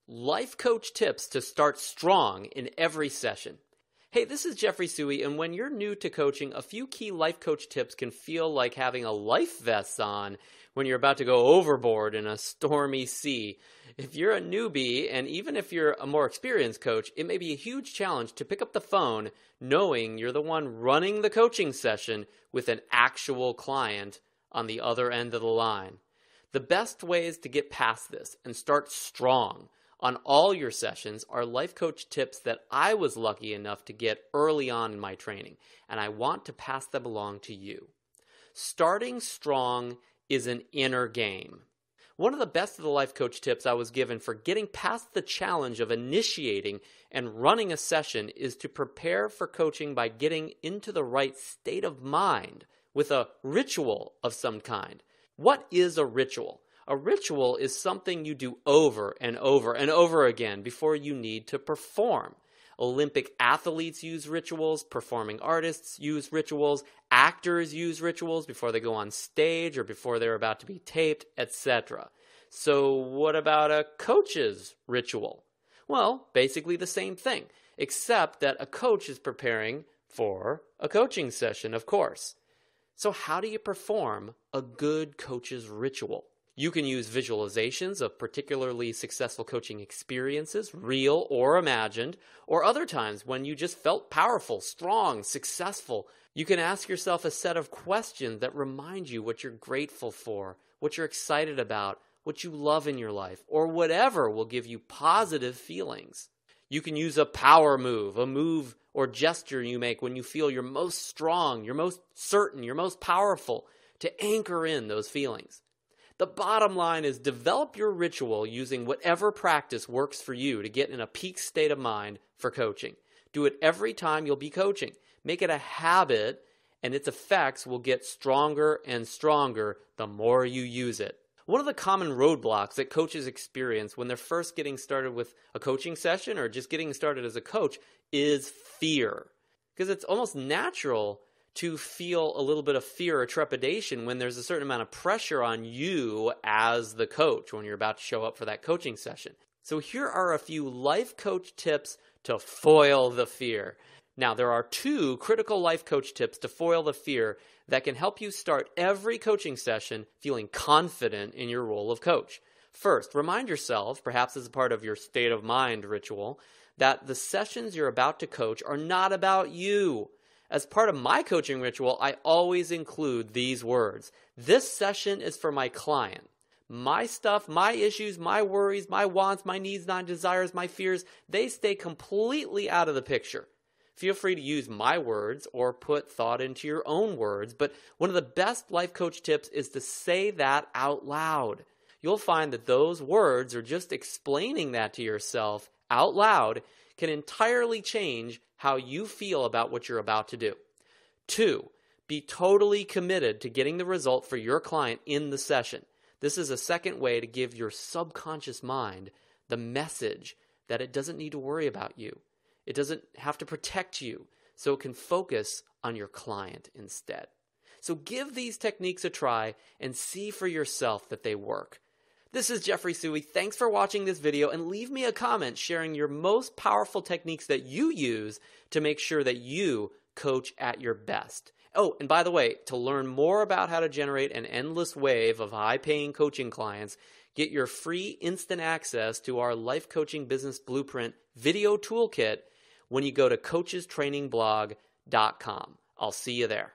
Life coach tips to start strong in every session. Hey, this is Jeffrey Suey, and when you're new to coaching, a few key life coach tips can feel like having a life vest on when you're about to go overboard in a stormy sea. If you're a newbie, and even if you're a more experienced coach, it may be a huge challenge to pick up the phone knowing you're the one running the coaching session with an actual client on the other end of the line. The best ways to get past this and start strong on all your sessions are life coach tips that I was lucky enough to get early on in my training, and I want to pass them along to you. Starting strong is an inner game. One of the best of the life coach tips I was given for getting past the challenge of initiating and running a session is to prepare for coaching by getting into the right state of mind with a ritual of some kind. What is a ritual? A ritual is something you do over and over and over again before you need to perform. Olympic athletes use rituals, performing artists use rituals, actors use rituals before they go on stage or before they're about to be taped, etc. So what about a coach's ritual? Well, basically the same thing, except that a coach is preparing for a coaching session, of course. So how do you perform a good coach's ritual? You can use visualizations of particularly successful coaching experiences, real or imagined, or other times when you just felt powerful, strong, successful. You can ask yourself a set of questions that remind you what you're grateful for, what you're excited about, what you love in your life, or whatever will give you positive feelings. You can use a power move, a move or gesture you make when you feel you're most strong, you're most certain, you're most powerful, to anchor in those feelings. The bottom line is develop your ritual using whatever practice works for you to get in a peak state of mind for coaching. Do it every time you'll be coaching. Make it a habit, and its effects will get stronger and stronger the more you use it. One of the common roadblocks that coaches experience when they're first getting started with a coaching session or just getting started as a coach is fear. Because it's almost natural to feel a little bit of fear or trepidation when there's a certain amount of pressure on you as the coach when you're about to show up for that coaching session. So here are a few life coach tips to foil the fear. Now, there are two critical life coach tips to foil the fear that can help you start every coaching session feeling confident in your role of coach. First, remind yourself, perhaps as a part of your state of mind ritual, that the sessions you're about to coach are not about you. As part of my coaching ritual, I always include these words. This session is for my client. My stuff, my issues, my worries, my wants, my needs, my desires, my fears, they stay completely out of the picture. Feel free to use my words or put thought into your own words, but one of the best life coach tips is to say that out loud. You'll find that those words, or just explaining that to yourself out loud, can entirely change how you feel about what you're about to do. 2, be totally committed to getting the result for your client in the session. This is a second way to give your subconscious mind the message that it doesn't need to worry about you. It doesn't have to protect you, so it can focus on your client instead. So give these techniques a try and see for yourself that they work. This is Jeffrey Suey. Thanks for watching this video, and leave me a comment sharing your most powerful techniques that you use to make sure that you coach at your best. Oh, and by the way, to learn more about how to generate an endless wave of high-paying coaching clients, get your free instant access to our Life Coaching Business Blueprint video toolkit when you go to coachestrainingblog.com. I'll see you there.